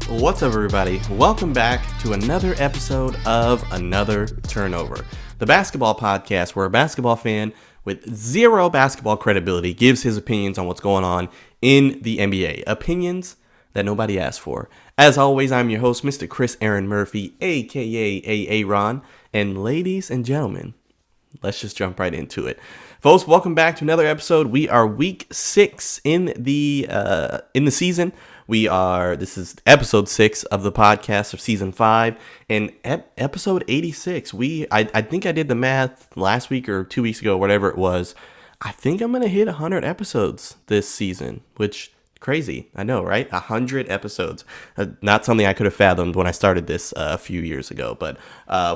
What's up, everybody? Welcome back to another episode of Another Turnover, the basketball podcast where a basketball fan with zero basketball credibility gives his opinions on what's going on in the NBA. Opinions that nobody asked for. As always, I'm your host, Mr. Chris Aaron Murphy, aka Aaron. And ladies and gentlemen, let's just jump right into it. Folks, welcome back to another episode. We are week 6 in the season. This is episode 6 of the podcast of season 5 and episode 86. I think I did the math last week or 2 weeks ago, whatever it was. I think I'm going to hit 100 episodes this season, which crazy. I know, right? 100 episodes. Not something I could have fathomed when I started this a few years ago. But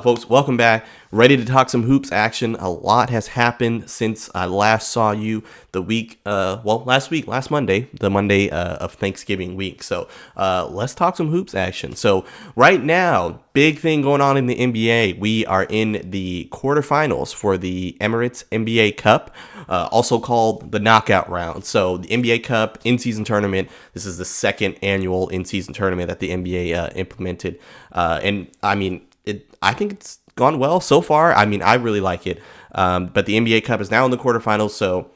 folks, welcome back. Ready to talk some hoops action. A lot has happened since I last saw you last Monday, the Monday of Thanksgiving week. So let's talk some hoops action. So right now, big thing going on in the NBA. We are in the quarterfinals for the Emirates NBA Cup, also called the knockout round. So the NBA Cup in-season tournament. This is the second annual in-season tournament that the NBA implemented. And I mean, I think it's gone well so far. I mean, I really like it. But the NBA Cup is now in the quarterfinals, so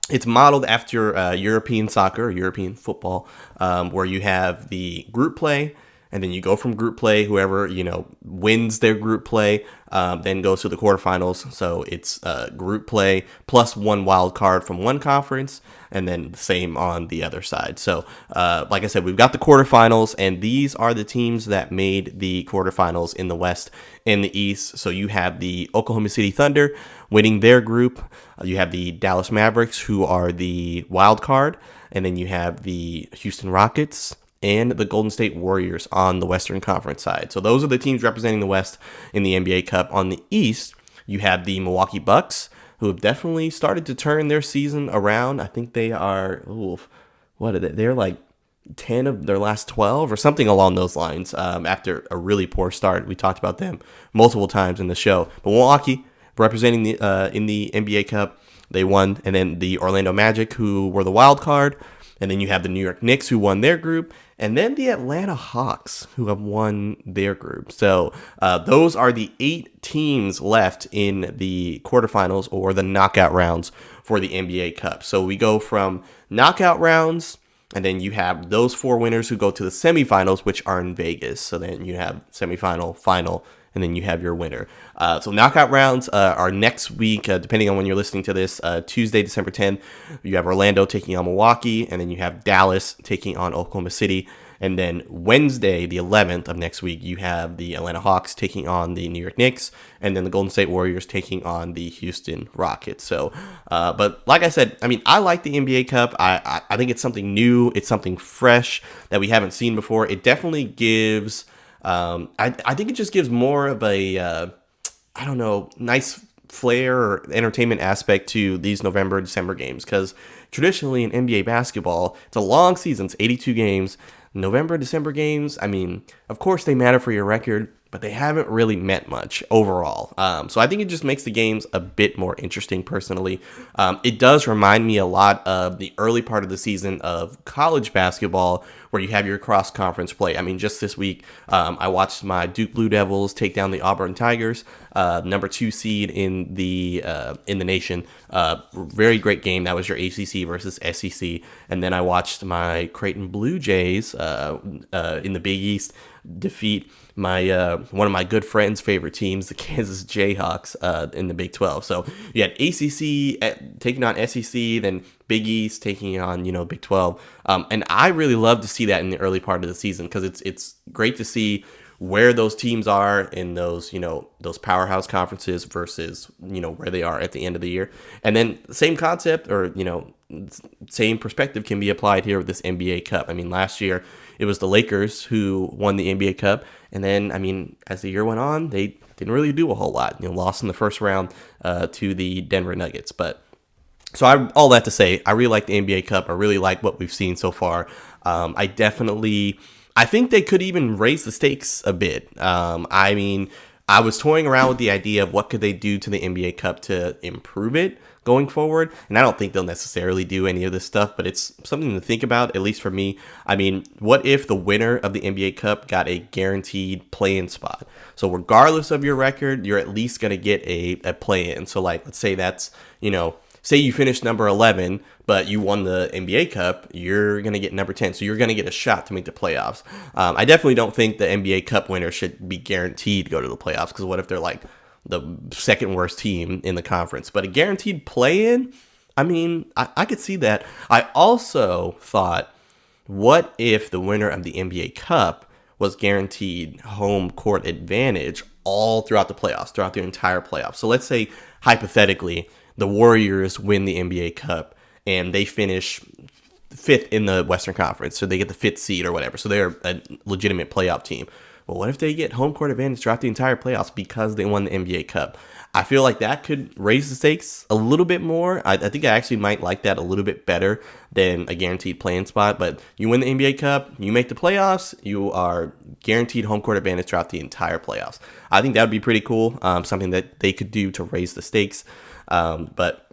it's modeled after European soccer, European football, where you have the group play, and then you go from group play. Whoever wins their group play then goes to the quarterfinals. So it's group play plus one wild card from one conference, and then the same on the other side. So like I said, we've got the quarterfinals, and these are the teams that made the quarterfinals in the West and the East. So you have the Oklahoma City Thunder winning their group. You have the Dallas Mavericks, who are the wild card, and then you have the Houston Rockets and the Golden State Warriors on the Western Conference side. So those are the teams representing the West in the NBA Cup. On the East, you have the Milwaukee Bucks, who have definitely started to turn their season around. I think they are, what are they? They're like 10 of their last 12 or something along those lines after a really poor start. We talked about them multiple times in the show. But Milwaukee, representing in the NBA Cup, they won. And then the Orlando Magic, who were the wild card. And then you have the New York Knicks, who won their group, and then the Atlanta Hawks, who have won their group. So those are the 8 teams left in the quarterfinals or the knockout rounds for the NBA Cup. So we go from knockout rounds, and then you have those 4 winners who go to the semifinals, which are in Vegas. So then you have semifinal, final, and then you have your winner. So knockout rounds are next week, depending on when you're listening to this, Tuesday, December 10th. You have Orlando taking on Milwaukee, and then you have Dallas taking on Oklahoma City. And then Wednesday, the 11th of next week, you have the Atlanta Hawks taking on the New York Knicks, and then the Golden State Warriors taking on the Houston Rockets. So, but like I said, I mean, I like the NBA Cup. I think it's something new. It's something fresh that we haven't seen before. It definitely gives... I think it just gives more of a, nice flair or entertainment aspect to these November, December games. Because traditionally in NBA basketball, it's a long season. It's 82 games. November, December games, I mean, of course they matter for your record, but they haven't really meant much overall. So I think it just makes the games a bit more interesting personally. It does remind me a lot of the early part of the season of college basketball where you have your cross-conference play. I mean, just this week, I watched my Duke Blue Devils take down the Auburn Tigers, number 2 seed in the nation. Very great game. That was your ACC versus SEC. And then I watched my Creighton Blue Jays in the Big East defeat my one of my good friends' favorite teams, the Kansas Jayhawks, in the Big 12. So you had ACC taking on SEC, then Big East taking on Big 12, and I really love to see that in the early part of the season because it's great to see where those teams are in those those powerhouse conferences versus where they are at the end of the year. And then same concept or same perspective can be applied here with this NBA Cup. I mean, last year it was the Lakers who won the NBA Cup, and then I mean as the year went on, they didn't really do a whole lot. Lost in the first round to the Denver Nuggets. But so all that to say, I really like the NBA Cup. I really like what we've seen so far. I think they could even raise the stakes a bit. I mean, I was toying around with the idea of what could they do to the NBA Cup to improve it going forward. And I don't think they'll necessarily do any of this stuff, but it's something to think about, at least for me. I mean, what if the winner of the NBA Cup got a guaranteed play-in spot? So regardless of your record, you're at least going to get a play-in. So like, let's say that's, say you finished number 11, but you won the NBA Cup, you're going to get number 10. So you're going to get a shot to make the playoffs. I definitely don't think the NBA Cup winner should be guaranteed to go to the playoffs, because what if they're like the second worst team in the conference? But a guaranteed play-in, I mean, I could see that. I also thought, what if the winner of the NBA Cup was guaranteed home court advantage all throughout the playoffs, throughout the entire playoffs? So let's say, hypothetically, the Warriors win the NBA Cup and they finish fifth in the Western Conference, so they get the fifth seed or whatever. So they're a legitimate playoff team. Well, what if they get home court advantage throughout the entire playoffs because they won the NBA Cup? I feel like that could raise the stakes a little bit more. I think I actually might like that a little bit better than a guaranteed play-in spot. But you win the NBA Cup, you make the playoffs, you are guaranteed home court advantage throughout the entire playoffs. I think that would be pretty cool, something that they could do to raise the stakes. But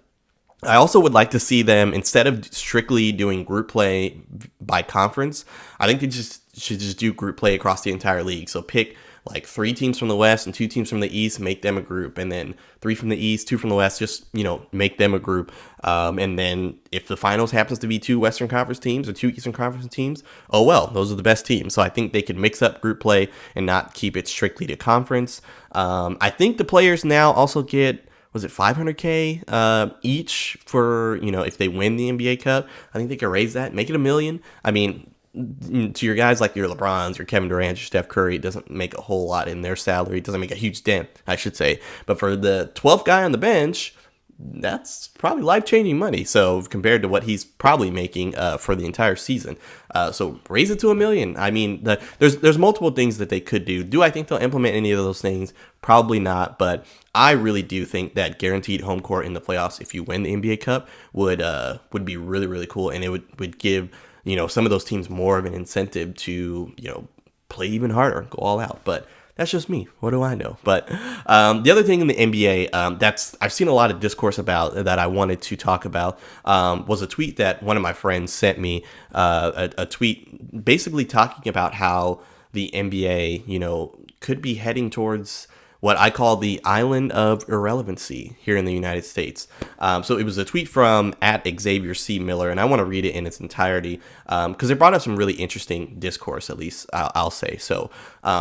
I also would like to see them, instead of strictly doing group play by conference, I think they should just do group play across the entire league. So pick like 3 teams from the West and 2 teams from the East, make them a group, and then 3 from the East, 2 from the West, just, make them a group. And then if the finals happens to be 2 Western Conference teams or 2 Eastern Conference teams, oh well, those are the best teams. So I think they could mix up group play and not keep it strictly to conference. I think the players now also get, was it $500K each for, if they win the NBA Cup? I think they could raise that, make it $1 million. I mean, to your guys like your LeBrons, your Kevin Durant, your Steph Curry, it doesn't make a whole lot in their salary. It doesn't make a huge dent, I should say. But for the 12th guy on the bench, that's probably life-changing money. So compared to what he's probably making for the entire season. So raise it to $1 million. I mean, there's multiple things that they could do. Do I think they'll implement any of those things? Probably not. But I really do think that guaranteed home court in the playoffs, if you win the NBA Cup, would be really, really cool. And it would give, some of those teams more of an incentive to, play even harder, go all out. But that's just me. What do I know? But the other thing in the NBA that's I've seen a lot of discourse about, that I wanted to talk about, was a tweet that one of my friends sent me, a tweet basically talking about how the NBA, could be heading towards what I call the island of irrelevancy here in the United States. So it was a tweet from @Xavier C. Miller, and I want to read it in its entirety because it brought up some really interesting discourse, at least I'll say. So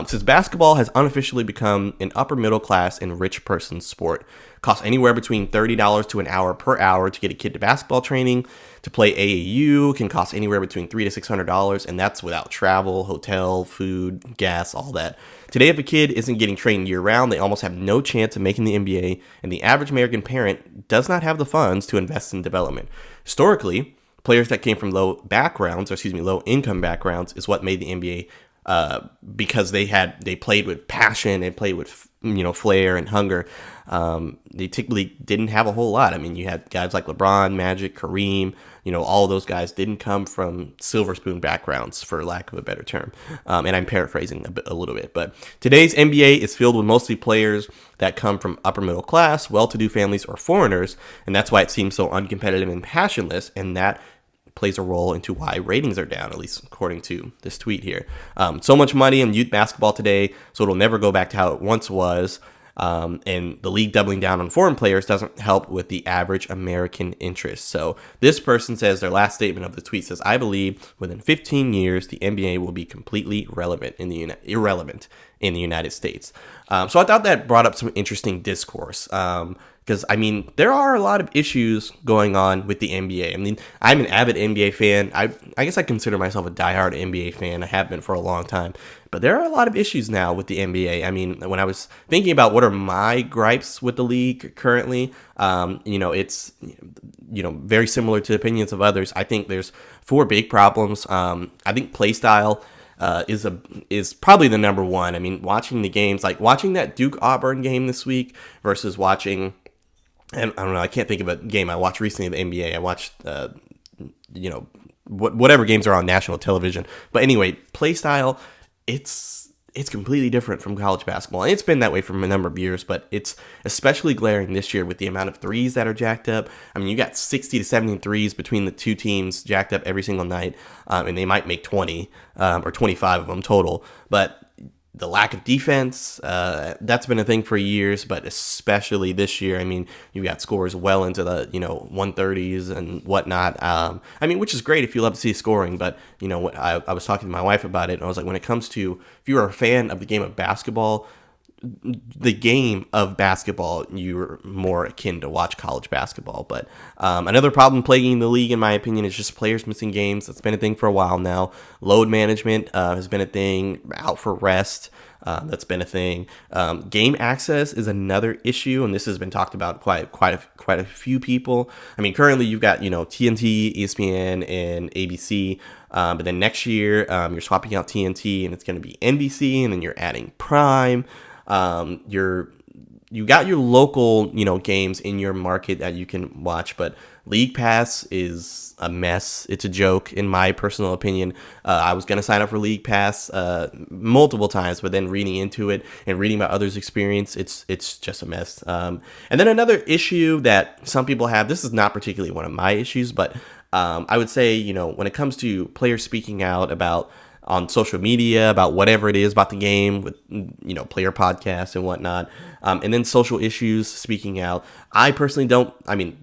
since basketball has unofficially become an upper middle class and rich person's sport, costs anywhere between $30 to an hour per hour to get a kid to basketball training. To play AAU can cost anywhere between $300 to $600, and that's without travel, hotel, food, gas, all that. Today, if a kid isn't getting trained year-round, they almost have no chance of making the NBA, and the average American parent does not have the funds to invest in development. Historically, players that came from low income backgrounds is what made the NBA, because they played with passion and played with flair and hunger. They typically didn't have a whole lot. I mean, you had guys like LeBron, Magic, Kareem. All of those guys didn't come from silver spoon backgrounds, for lack of a better term. And I'm paraphrasing a little bit. But today's NBA is filled with mostly players that come from upper middle class, well-to-do families, or foreigners. And that's why it seems so uncompetitive and passionless. And that plays a role into why ratings are down, at least according to this tweet here. So much money in youth basketball today, so it'll never go back to how it once was. And the league doubling down on foreign players doesn't help with the average American interest. So this person says, their last statement of the tweet says, I believe within 15 years, the NBA will be completely irrelevant in the United States. So I thought that brought up some interesting discourse. Because, I mean, there are a lot of issues going on with the NBA. I mean, I'm an avid NBA fan. I guess I consider myself a diehard NBA fan. I have been for a long time. But there are a lot of issues now with the NBA. I mean, when I was thinking about what are my gripes with the league currently, it's, very similar to opinions of others. I think there's 4 big problems. I think play style is probably the number one. I mean, watching the games, like watching that Duke Auburn game this week versus watching, and I don't know, I can't think of a game I watched recently in the NBA. I watched, whatever games are on national television. But anyway, play style, it's it's completely different from college basketball. And it's been that way for a number of years, but it's especially glaring this year with the amount of threes that are jacked up. I mean, you got 60 to 70 threes between the two teams jacked up every single night, and they might make 20 or 25 of them total. But the lack of defense, that's been a thing for years, but especially this year. I mean, you got scores well into the 130s and whatnot. I mean, which is great if you love to see scoring, but I was talking to my wife about it, and I was like, when it comes to, if you are a fan of the game of basketball, you're more akin to watch college basketball. But another problem plaguing the league, in my opinion, is just players missing games. That's been a thing for a while now. Load management has been a thing. Out for rest. That's been a thing. Game access is another issue, and this has been talked about quite a few people. I mean, currently you've got TNT, ESPN, and ABC. But then next year you're swapping out TNT, and it's going to be NBC, and then you're adding Prime. You got your local, games in your market that you can watch, but League Pass is a mess. It's a joke, in my personal opinion. I was going to sign up for League Pass multiple times, but then reading into it and reading about others' experience, it's just a mess. And then another issue that some people have, this is not particularly one of my issues, but I would say, when it comes to players speaking out about on social media about whatever it is about the game with, player podcasts and whatnot. And then social issues, speaking out. I personally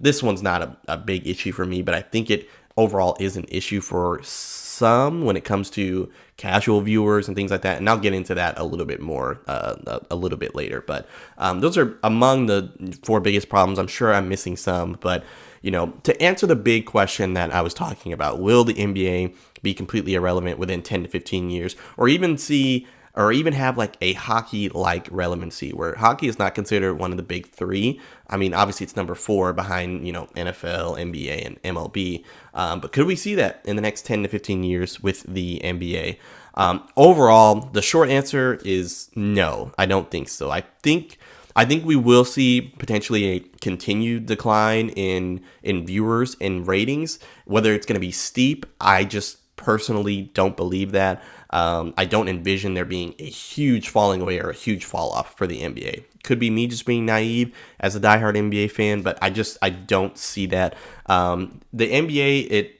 this one's not a big issue for me, but I think it overall is an issue for some when it comes to casual viewers and things like that. And I'll get into that a little bit more a little bit later. But those are among the 4 biggest problems. I'm sure I'm missing some, but to answer the big question that I was talking about, will the NBA be completely irrelevant within 10 to 15 years, or even have like a hockey-like relevancy, where hockey is not considered one of the big 3. I mean, obviously it's number 4 behind, NFL, NBA, and MLB. But could we see that in the next 10 to 15 years with the NBA? Overall, the short answer is no, I don't think so. I think we will see potentially a continued decline in viewers and ratings. Whether it's going to be steep, I just personally don't believe that. I don't envision there being a huge falling away or a huge fall off for the NBA. Could be me just being naive as a diehard NBA fan, but I don't see that. The NBA,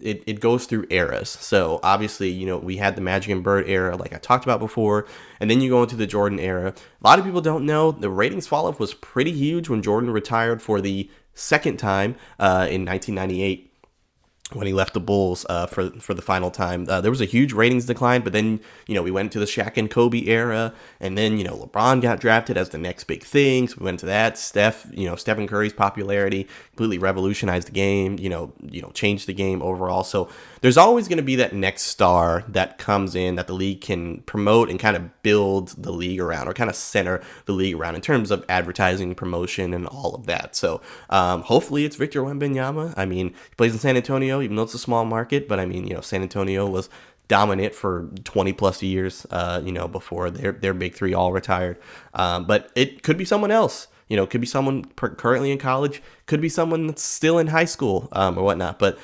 it goes through eras. So obviously, we had the Magic and Bird era, like I talked about before, and then you go into the Jordan era. A lot of people don't know the ratings fall off was pretty huge when Jordan retired for the second time in 1998. When he left the Bulls for the final time. There was a huge ratings decline, but then, we went into the Shaq and Kobe era, and then, LeBron got drafted as the next big thing, so we went into that. Stephen Curry's popularity completely revolutionized the game, changed the game overall. So there's always going to be that next star that comes in that the league can promote and kind of build the league around, or kind of center the league around in terms of advertising, promotion, and all of that. So hopefully it's Victor Wembanyama. I mean, he plays in San Antonio, even though it's a small market, but I mean, San Antonio was dominant for 20 plus years, before their big 3 all retired. But it could be someone else, could be someone currently in college, could be someone that's still in high school, or whatnot. But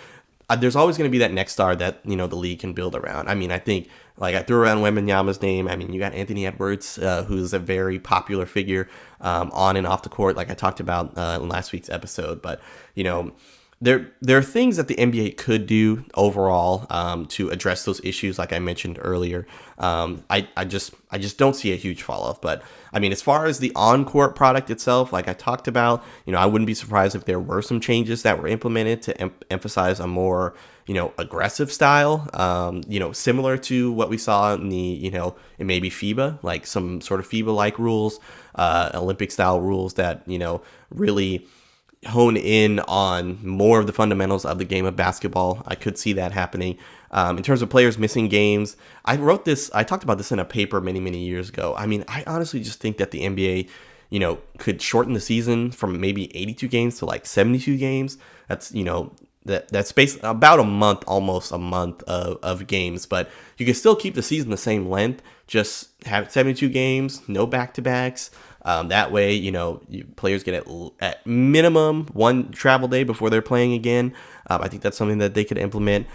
there's always going to be that next star that, the league can build around. I mean, I think, like, I threw around Wembanyama's name. I mean, you got Anthony Edwards, who's a very popular figure on and off the court, like I talked about in last week's episode. But, there are things that the NBA could do overall to address those issues, like I mentioned earlier. I just don't see a huge fall off. But I mean, as far as the on-court product itself, like I talked about, I wouldn't be surprised if there were some changes that were implemented to emphasize a more aggressive style, similar to what we saw in the, in maybe FIBA, like some sort of FIBA-like rules, Olympic-style rules that, really hone in on more of the fundamentals of the game of basketball. I could see that happening. In terms of players missing games, I talked about this in a paper many, many years ago. I mean, I honestly just think that the NBA, could shorten the season from maybe 82 games to like 72 games. That's, that's based about almost a month of games, but you can still keep the season the same length, just have 72 games, no back-to-backs. That way, players get at minimum 1 travel day before they're playing again. I think that's something that they could implement.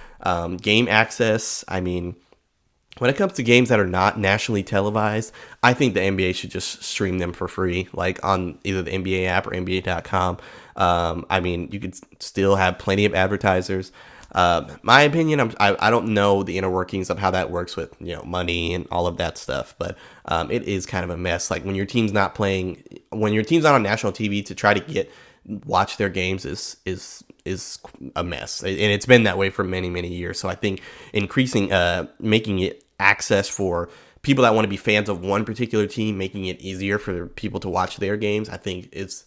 Game access, I mean, when it comes to games that are not nationally televised, I think the NBA should just stream them for free, like on either the NBA app or NBA.com. I mean, you could still have plenty of advertisers. My opinion, I don't know the inner workings of how that works with money and all of that stuff, but it is kind of a mess. Like when your team's not playing, when your team's not on national TV, to try to watch their games is a mess, and it's been that way for many years. So I think increasing, making it access for people that want to be fans of one particular team, making it easier for people to watch their games, I think it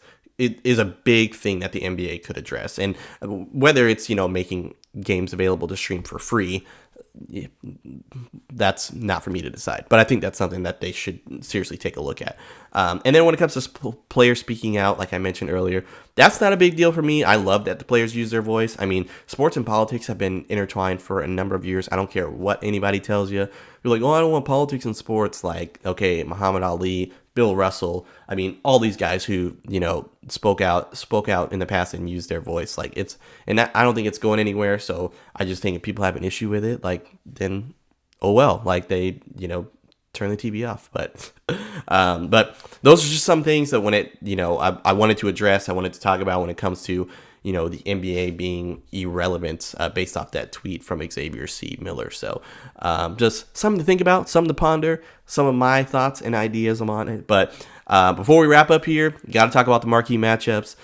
is a big thing that the NBA could address. And whether it's making games available to stream for free, that's not for me to decide, but I think that's something that they should seriously take a look at. And then when it comes to players speaking out, like I mentioned earlier, that's not a big deal for me. I love that the players use their voice. I mean, sports and politics have been intertwined for a number of years. I don't care what anybody tells you. You're like, oh, I don't want politics and sports. Like, okay, Muhammad Ali, Bill Russell. I mean, all these guys who spoke out in the past and used their voice. Like I don't think it's going anywhere. So I just think if people have an issue with it, like then oh well, like they turn the TV off. But those are just some things that I wanted to address. I wanted to talk about when it comes to the NBA being irrelevant based off that tweet from Xavier C. Miller. So just something to think about, something to ponder, some of my thoughts and ideas on it. But before we wrap up here, got to talk about the marquee matchups.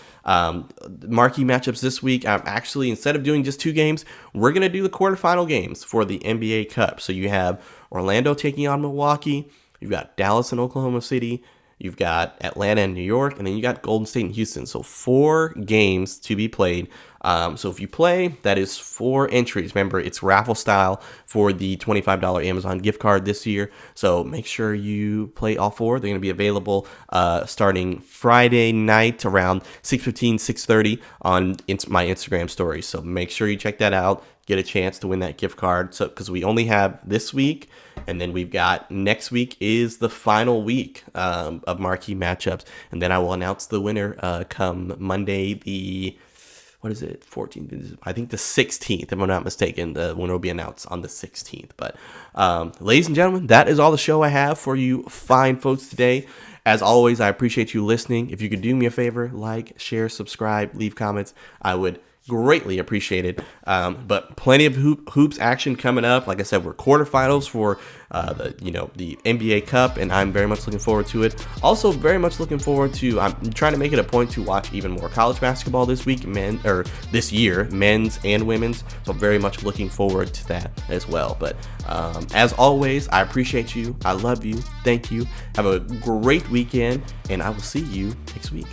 Marquee matchups this week, actually, instead of doing just 2 games, we're going to do the quarterfinal games for the NBA Cup. So you have Orlando taking on Milwaukee. You've got Dallas and Oklahoma City. You've got Atlanta and New York, and then you got Golden State and Houston. So 4 games to be played. So if you play, that is 4 entries. Remember, it's raffle style for the $25 Amazon gift card this year. So make sure you play all 4. They're going to be available starting Friday night around 6:15, 6:30 on my Instagram stories. So make sure you check that out. Get a chance to win that gift card. So because we only have this week, and then we've got next week is the final week of marquee matchups, and then I will announce the winner come Monday, the 14th? I think the 16th, if I'm not mistaken. The winner will be announced on the 16th. But ladies and gentlemen, that is all the show I have for you fine folks today. As always, I appreciate you listening. If you could do me a favor, like, share, subscribe, leave comments, I would greatly appreciate it. But plenty of hoops action coming up. Like I said, we're quarterfinals for the NBA Cup, and I'm very much looking forward to it. Also, very much looking forward to. I'm trying to make it a point to watch even more college basketball this year, men's and women's. So very much looking forward to that as well. But as always, I appreciate you. I love you. Thank you. Have a great weekend, and I will see you next week.